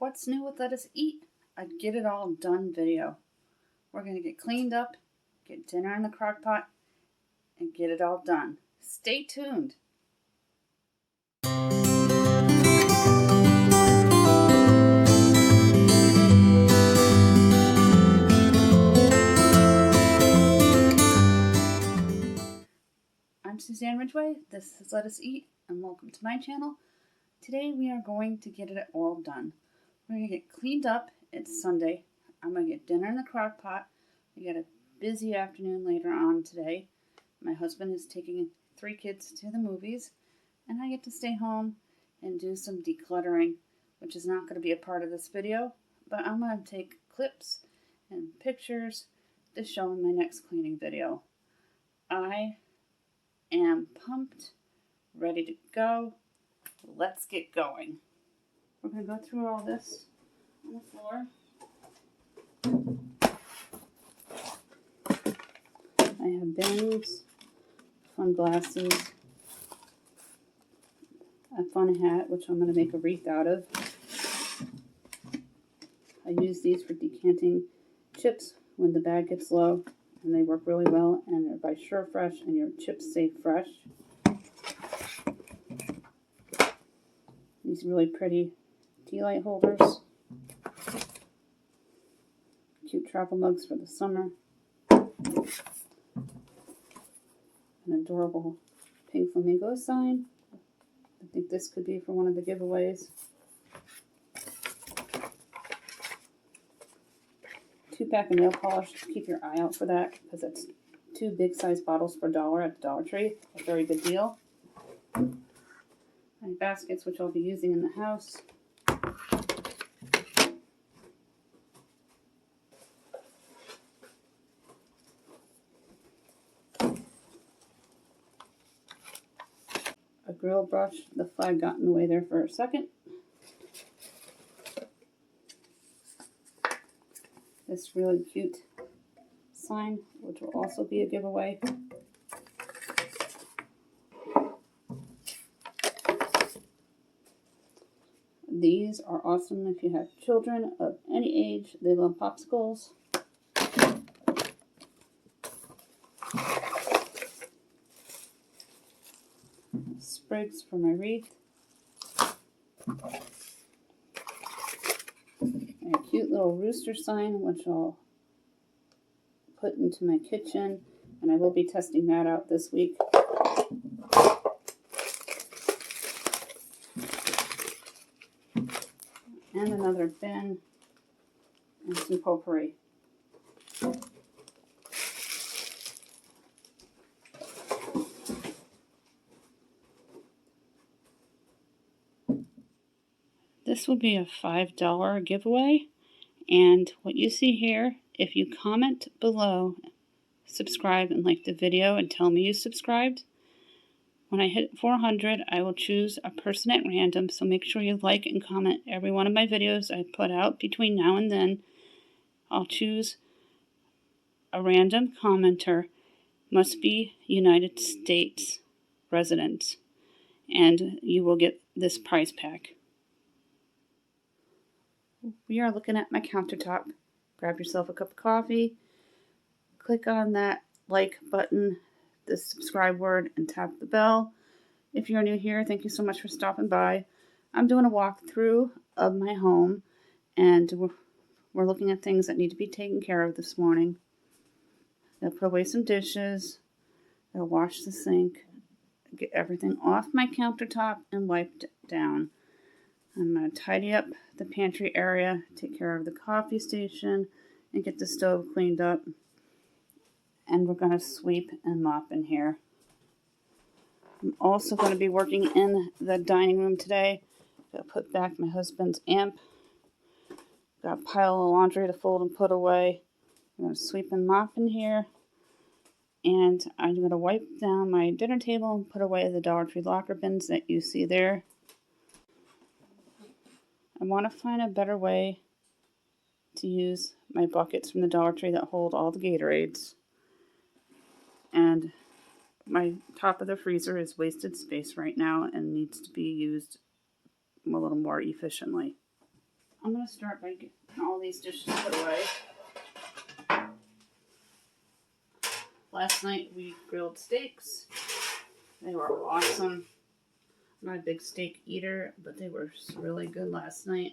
What's new with Let Us Eat? A get it all done video. We're going to get cleaned up, get dinner in the crock pot, and get it all done. Stay tuned. I'm Suzanne Ridgway, this is Let Us Eat, and welcome to my channel. Today we are going to get it all done. We're going to get cleaned up. It's Sunday. I'm going to get dinner in the crock pot. We got a busy afternoon later on today. My husband is taking 3 kids to the movies, and I get to stay home and do some decluttering, which is not going to be a part of this video, but I'm going to take clips and pictures to show in my next cleaning video. I am pumped, ready to go. Let's get going. We're going to go through all this on the floor. I have bins, fun glasses, a fun hat, which I'm going to make a wreath out of. I use these for decanting chips when the bag gets low, and they work really well, and they're by Sure Fresh, and your chips stay fresh. These really pretty tea light holders. Cute travel mugs for the summer. An adorable pink flamingo sign. I think this could be for one of the giveaways. 2-pack of nail polish. Keep your eye out for that because it's 2 big size bottles for $1 at the Dollar Tree. A very good deal. My baskets, which I'll be using in the house. A grill brush. The flag got in the way there for a second. This really cute sign, which will also be a giveaway. These are awesome if you have children of any age. They love popsicles. Sprigs for my wreath. A cute little rooster sign, which I'll put into my kitchen, and I will be testing that out this week. And another bin and some potpourri. This will be a $5 giveaway, and what you see here, if you comment below, subscribe and like the video and tell me you subscribed, when I hit 400, I will choose a person at random, so make sure you like and comment every one of my videos I put out between now and then. I'll choose a random commenter, must be United States resident, and you will get this prize pack. We are looking at my countertop. Grab yourself a cup of coffee, click on that like button, the subscribe word, and tap the bell. If you're new here, thank you so much for stopping by. I'm doing a walkthrough of my home, and we're looking at things that need to be taken care of this morning. I'll put away some dishes. I'll wash the sink, get everything off my countertop and wiped down. I'm going to tidy up the pantry area, take care of the coffee station, and get the stove cleaned up. And we're going to sweep and mop in here. I'm also going to be working in the dining room today. I'll put back my husband's amp. Got a pile of laundry to fold and put away. I'm going to sweep and mop in here. And I'm going to wipe down my dinner table and put away the Dollar Tree locker bins that you see there. I want to find a better way to use my buckets from the Dollar Tree that hold all the Gatorades. And my top of the freezer is wasted space right now and needs to be used a little more efficiently. I'm going to start by getting all these dishes put away. Last night we grilled steaks. They were awesome. I'm not a big steak eater, but they were really good last night.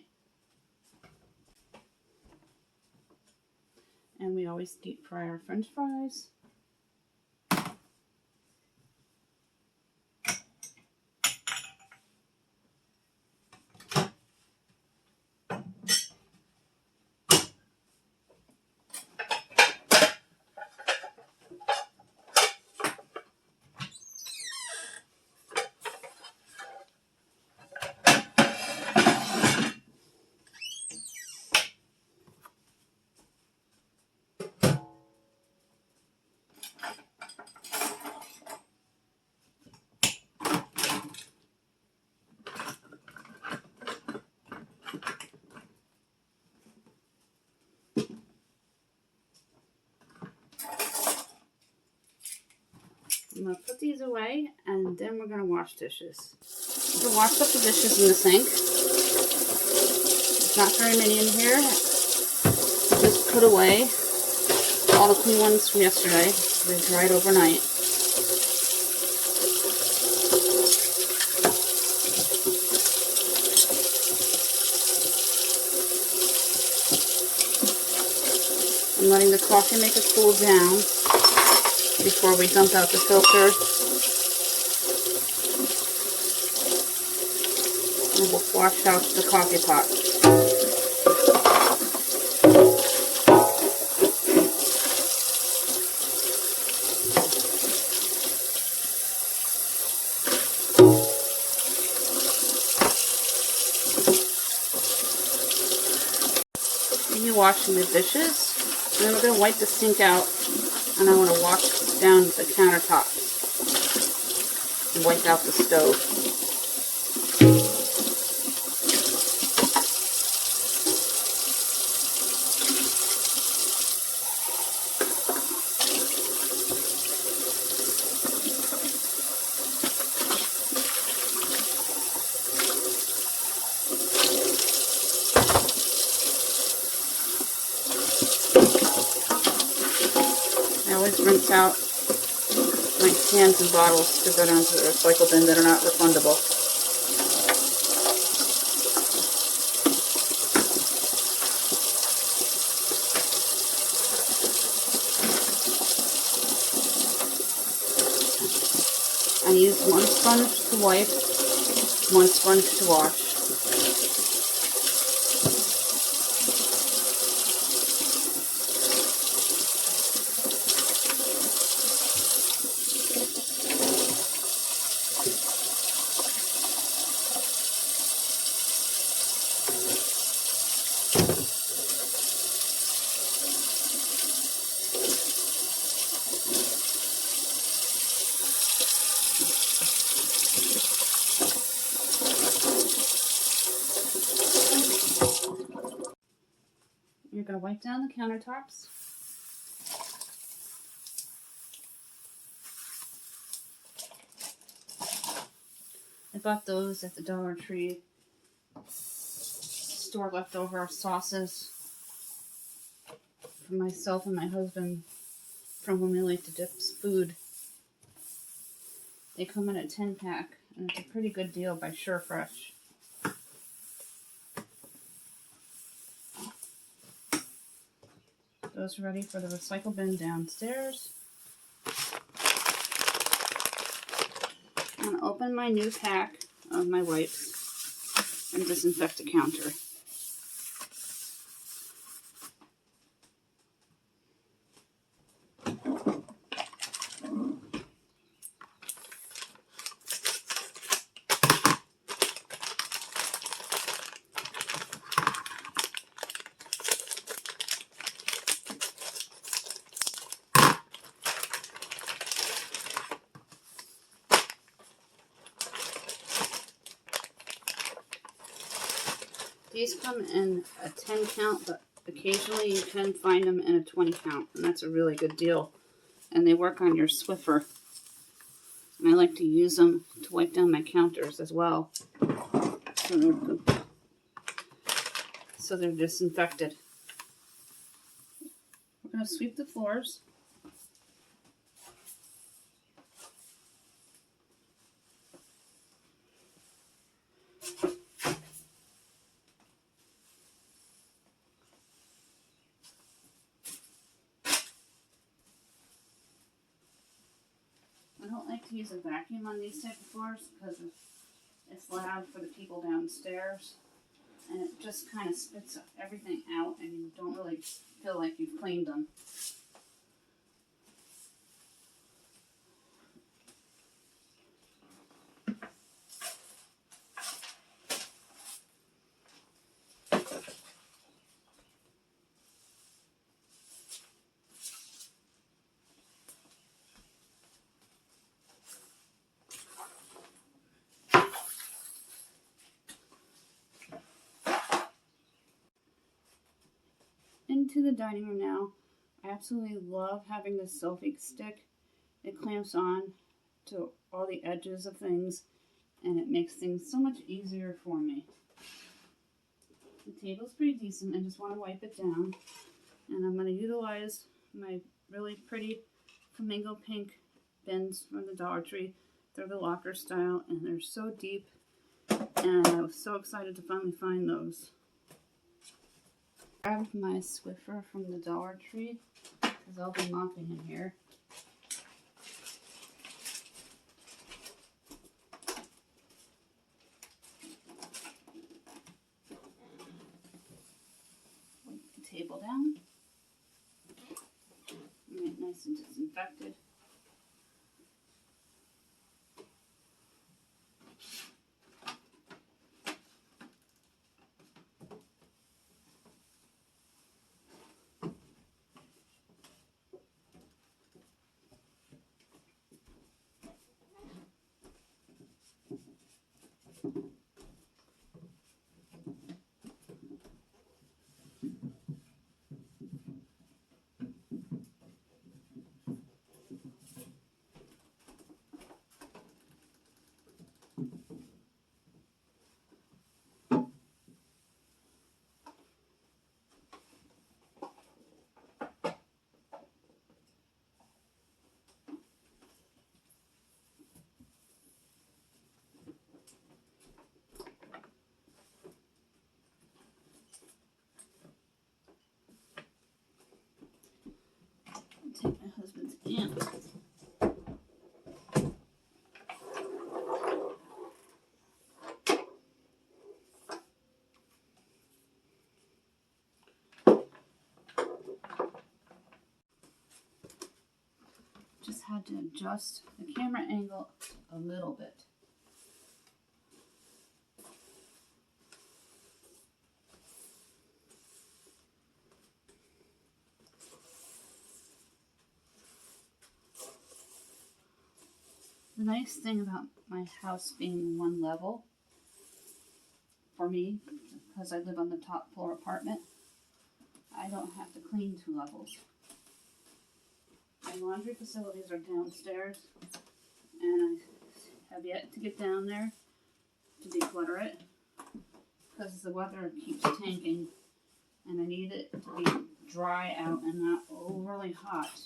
And we always deep fry our French fries. I'm going to put these away, and then we're going to wash dishes. I'm going to wash up the dishes in the sink. There's not very many in here. Just put away all the clean ones from yesterday. They dried overnight. I'm letting the coffee maker cool down before we dump out the filter. And we'll wash out the coffee pot. You're washing the dishes, and then we're going to wipe the sink out, and I want to wash down the countertop and wipe out the stove. I always rinse out my cans and bottles to go down to the recycle bin that are not refundable. I use one sponge to wipe, one sponge to wash. You're going to wipe down the countertops. I bought those at the Dollar Tree. Store leftover sauces for myself and my husband from when we like to dip food. They come in a 10-pack, and it's a pretty good deal by SureFresh. Those are ready for the recycle bin downstairs. I'm going to open my new pack of my wipes and disinfect the counter. These come in a 10 count, but occasionally you can find them in a 20 count, and that's a really good deal. And they work on your Swiffer. And I like to use them to wipe down my counters as well. So so they're disinfected. We're going to sweep the floors. I don't like to use a vacuum on these type of floors because it's loud for the people downstairs, and it just kind of spits everything out and you don't really feel like you've cleaned them. Into the dining room now. I absolutely love having this selfie stick. It clamps on to all the edges of things and it makes things so much easier for me. The table's pretty decent. I just want to wipe it down, and I'm going to utilize my really pretty flamingo pink bins from the Dollar Tree. They're the locker style and they're so deep, and I was so excited to finally find those. I grabbed my Swiffer from the Dollar Tree because I'll be mopping in here. Wipe the table down. Make it nice and disinfected. Take my husband's amp. Just had to adjust the camera angle a little bit. The nice thing about my house being one level, for me, because I live on the top floor apartment, I don't have to clean 2 levels. My laundry facilities are downstairs, and I have yet to get down there to declutter it, because the weather keeps tanking, and I need it to be dry out and not overly hot.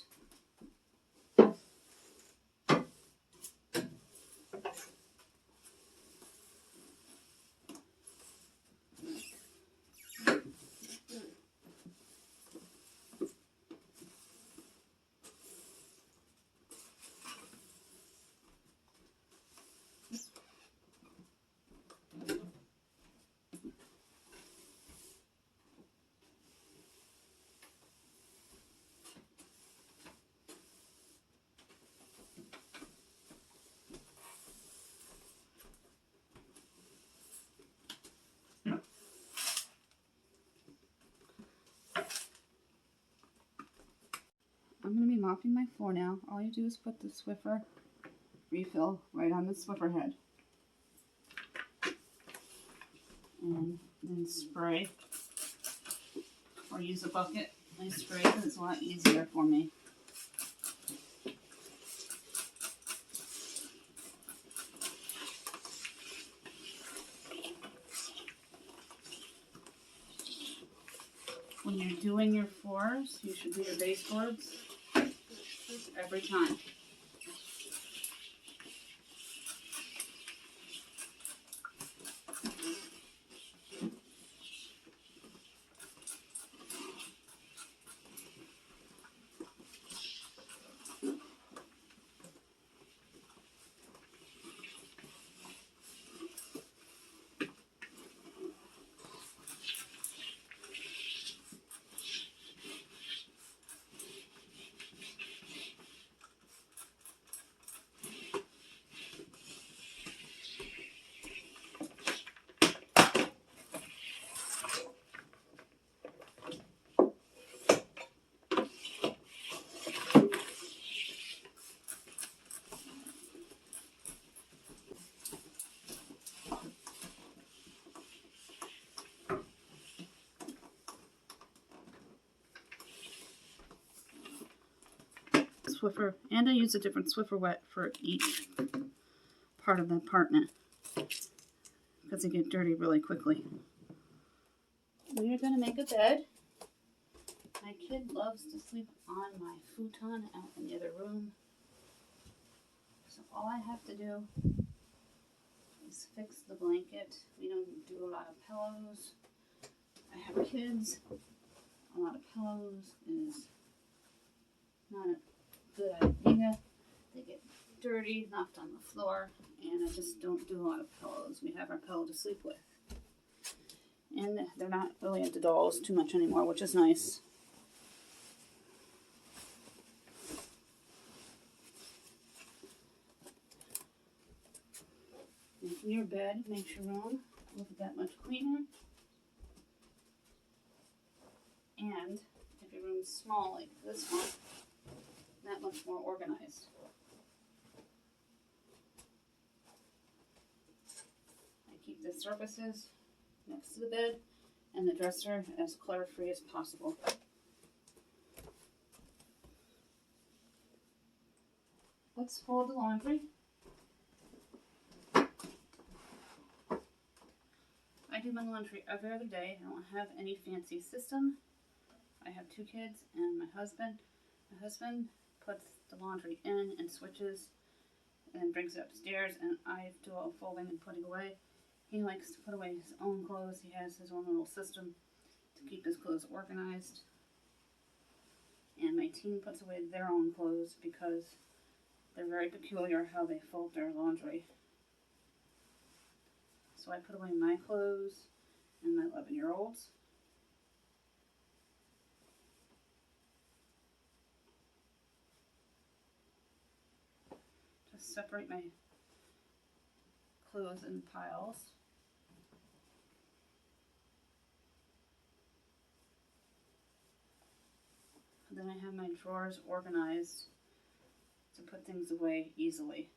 I'm going to be mopping my floor now. All you do is put the Swiffer refill right on the Swiffer head. And then spray. Or use a bucket. I spray because it's a lot easier for me. When you're doing your floors, you should do your baseboards every time. Swiffer, and I use a different Swiffer wet for each part of the apartment because they get dirty really quickly. We are going to make a bed. My kid loves to sleep on my futon out in the other room. So all I have to do is fix the blanket. We don't do a lot of pillows. I have kids. A lot of pillows is not a good idea. They get dirty, left on the floor, and I just don't do a lot of pillows. We have our pillow to sleep with. And they're not really into dolls too much anymore, which is nice. Making your bed makes your room look that much cleaner. And if your room's small like this one, that much more organized. I keep the surfaces next to the bed and the dresser as clutter-free as possible. Let's fold the laundry. I do my laundry every other day. I don't have any fancy system. I have 2 kids and my husband. My husband puts the laundry in and switches and brings it upstairs, and I do all the folding and putting away. He likes to put away his own clothes. He has his own little system to keep his clothes organized. And my team puts away their own clothes because they're very peculiar how they fold their laundry. So I put away my clothes and my 11-year-old's. Just separate my clothes in piles. And then I have my drawers organized to put things away easily.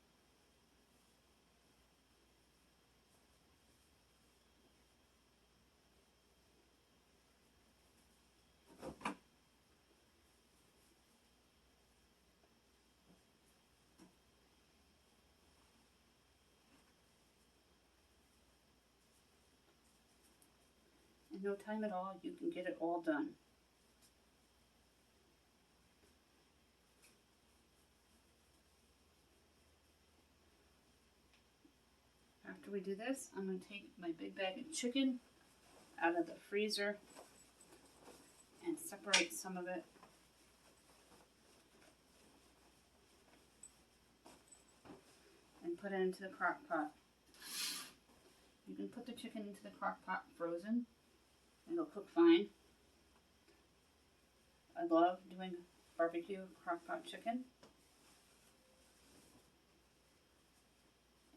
In no time at all, you can get it all done. After we do this, I'm going to take my big bag of chicken out of the freezer and separate some of it. And put it into the crock pot. You can put the chicken into the crock pot frozen. It'll cook fine. I love doing barbecue crockpot chicken.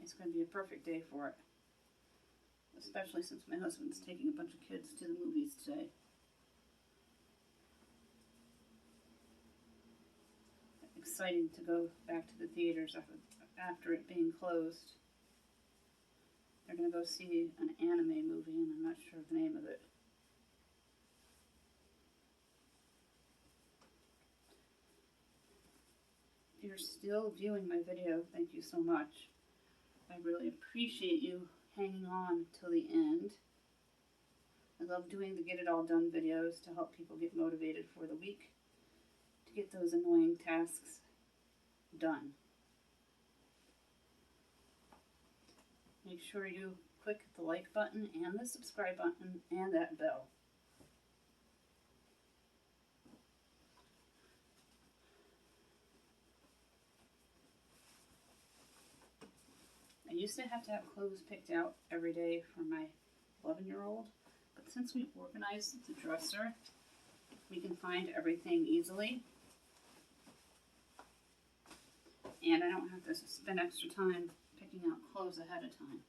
It's going to be a perfect day for it. Especially since my husband's taking a bunch of kids to the movies today. Exciting to go back to the theaters after it being closed. They're going to go see an anime movie, and I'm not sure of the name of it. If you're still viewing my video, thank you so much. I really appreciate you hanging on till the end. I love doing the get it all done videos to help people get motivated for the week to get those annoying tasks done. Make sure you click the like button and the subscribe button and that bell. I used to have clothes picked out every day for my 11-year-old, but since we organized the dresser, we can find everything easily. And I don't have to spend extra time picking out clothes ahead of time.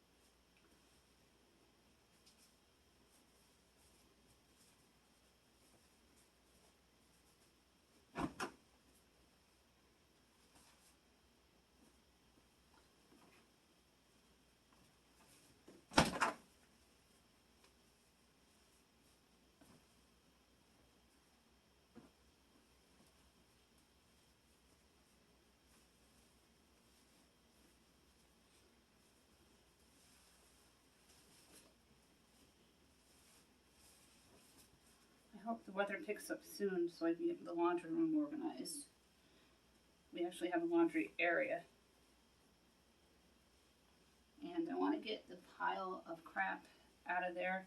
I hope the weather picks up soon so I can get the laundry room organized. We actually have a laundry area. And I want to get the pile of crap out of there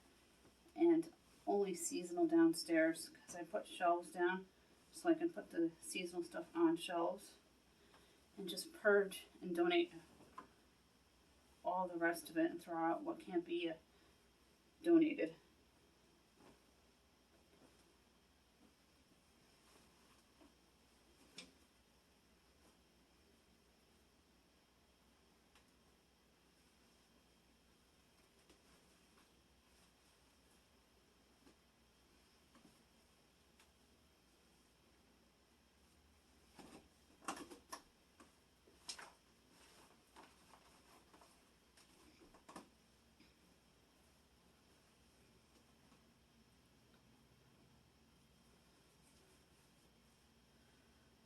and only seasonal downstairs because I put shelves down so I can put the seasonal stuff on shelves and just purge and donate all the rest of it and throw out what can't be donated.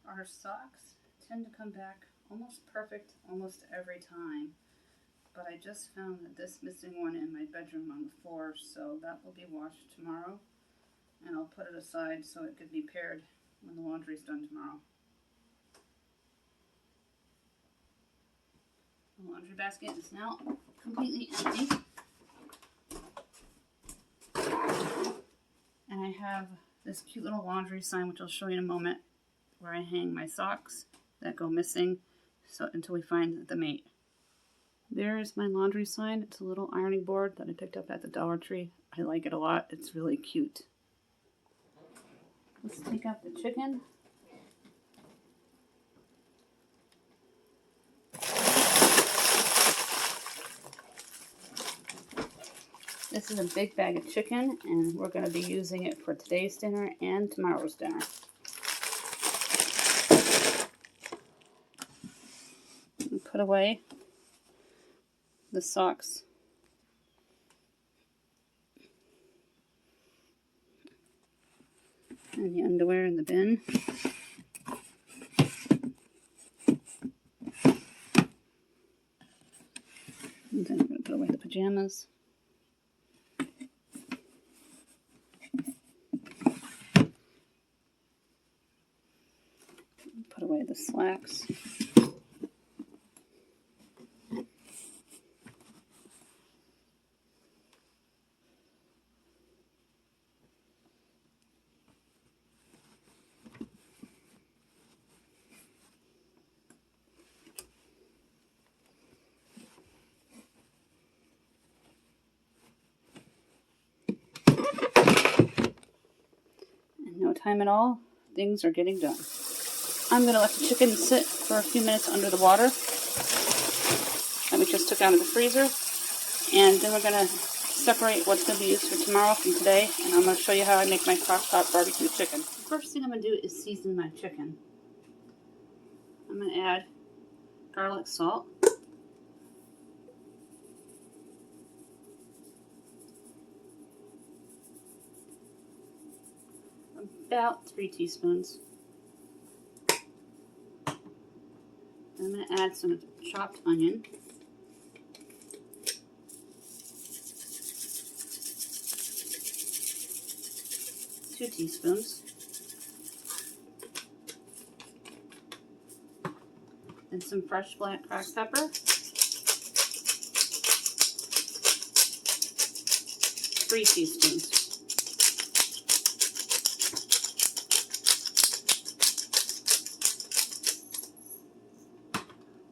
Our socks tend to come back almost perfect almost every time, but I just found that this missing one in my bedroom on the floor, so that will be washed tomorrow, and I'll put it aside so it could be paired when the laundry's done tomorrow. The laundry basket is now completely empty, and I have this cute little laundry sign, which I'll show you in a moment, where I hang my socks that go missing until we find the mate. There's my laundry sign. It's a little ironing board that I picked up at the Dollar Tree. I like it a lot. It's really cute. Let's take out the chicken. This is a big bag of chicken, and we're going to be using it for today's dinner and tomorrow's dinner. Put away the socks and the underwear in the bin. And then I'm going to put away the pajamas. Put away the slacks. No time at all, things are getting done. I'm going to let the chicken sit for a few minutes under the water that we just took out of the freezer, and then we're going to separate what's going to be used for tomorrow from today, and I'm going to show you how I make my Crockpot BBQ chicken. The first thing I'm going to do is season my chicken. I'm going to add garlic salt, about 3 teaspoons. I'm going to add some chopped onion. 2 teaspoons. And some fresh black cracked pepper. 3 teaspoons.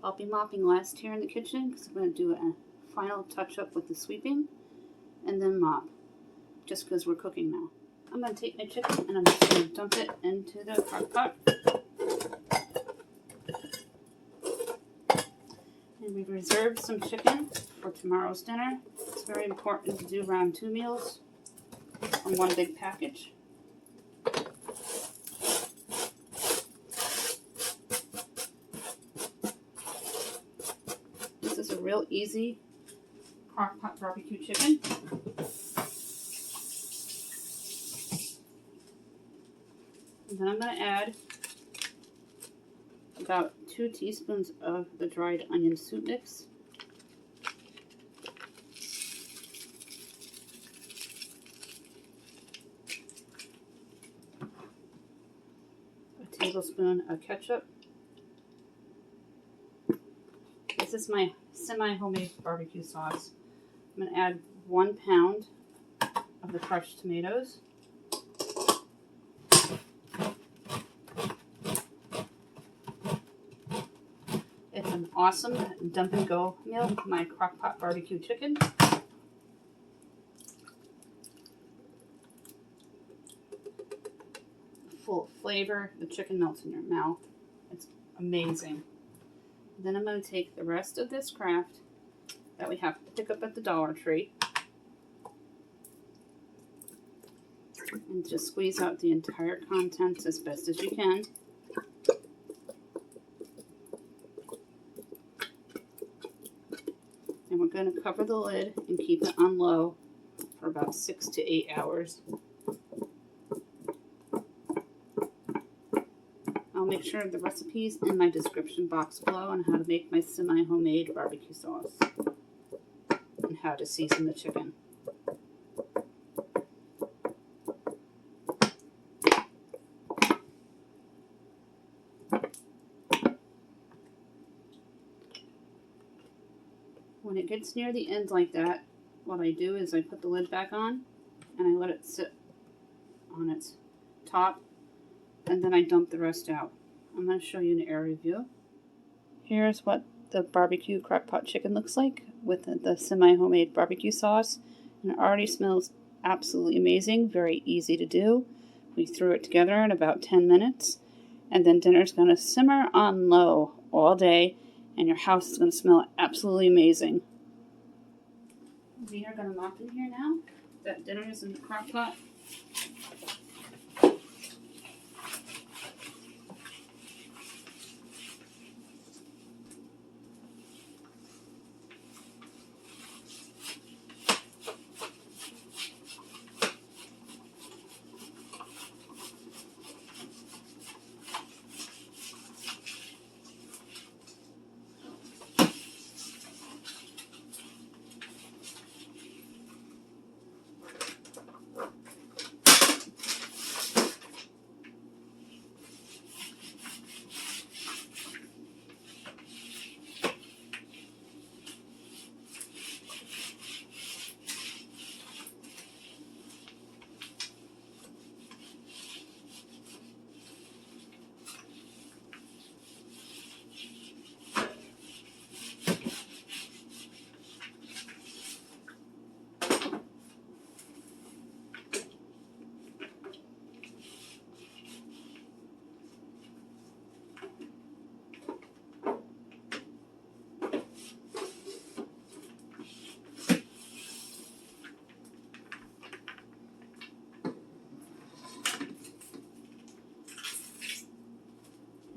I'll be mopping last here in the kitchen because I'm going to do a final touch up with the sweeping and then mop, just because we're cooking now. I'm going to take my chicken and I'm just going to dump it into the crock pot. And we've reserved some chicken for tomorrow's dinner. It's very important to do around 2 meals on one big package. This is a real easy Crockpot barbecue chicken. And then I'm going to add about 2 teaspoons of the dried onion soup mix. A tablespoon of ketchup. This is my semi-homemade barbecue sauce. I'm going to add 1 pound of the crushed tomatoes. It's an awesome dump and go meal, my Crockpot barbecue chicken. Full of flavor, the chicken melts in your mouth. It's amazing. Then I'm going to take the rest of this craft that we have to pick up at the Dollar Tree and just squeeze out the entire contents as best as you can. And we're going to cover the lid and keep it on low for about 6 to 8 hours. I'll make sure the recipe's in my description box below on how to make my semi-homemade barbecue sauce and how to season the chicken. When it gets near the end like that, what I do is I put the lid back on and I let it sit on its top, and then I dump the rest out. I'm going to show you an area view. Here's what the barbecue crockpot chicken looks like with the semi-homemade barbecue sauce. And it already smells absolutely amazing, very easy to do. We threw it together in about 10 minutes. And then dinner's going to simmer on low all day, and your house is going to smell absolutely amazing. We are going to mop in here now. That dinner is in the crock pot.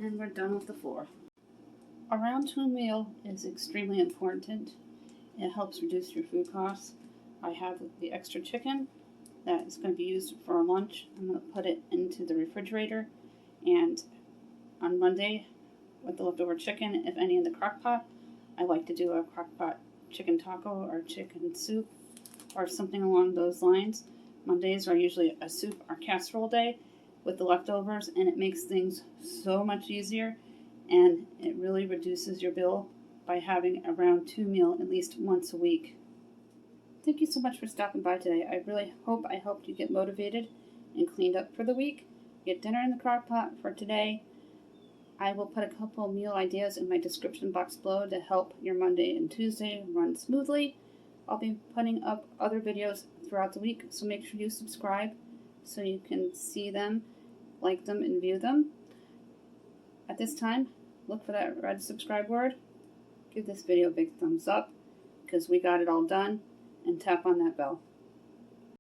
And we're done with the floor. A round 2 meal is extremely important. It helps reduce your food costs. I have the extra chicken that is going to be used for our lunch. I'm going to put it into the refrigerator, and on Monday with the leftover chicken, if any in the crock pot, I like to do a crock pot chicken taco or chicken soup or something along those lines. Mondays are usually a soup or casserole day with the leftovers, and it makes things so much easier, and it really reduces your bill by having a round 2 meal at least once a week. Thank you so much for stopping by today. I really hope I helped you get motivated and cleaned up for the week. Get dinner in the crock pot for today. I will put a couple of meal ideas in my description box below to help your Monday and Tuesday run smoothly. I'll be putting up other videos throughout the week, so make sure you subscribe so you can see them, like them, and view them. At this time, look for that red subscribe word. Give this video a big thumbs up because we got it all done, and tap on that bell.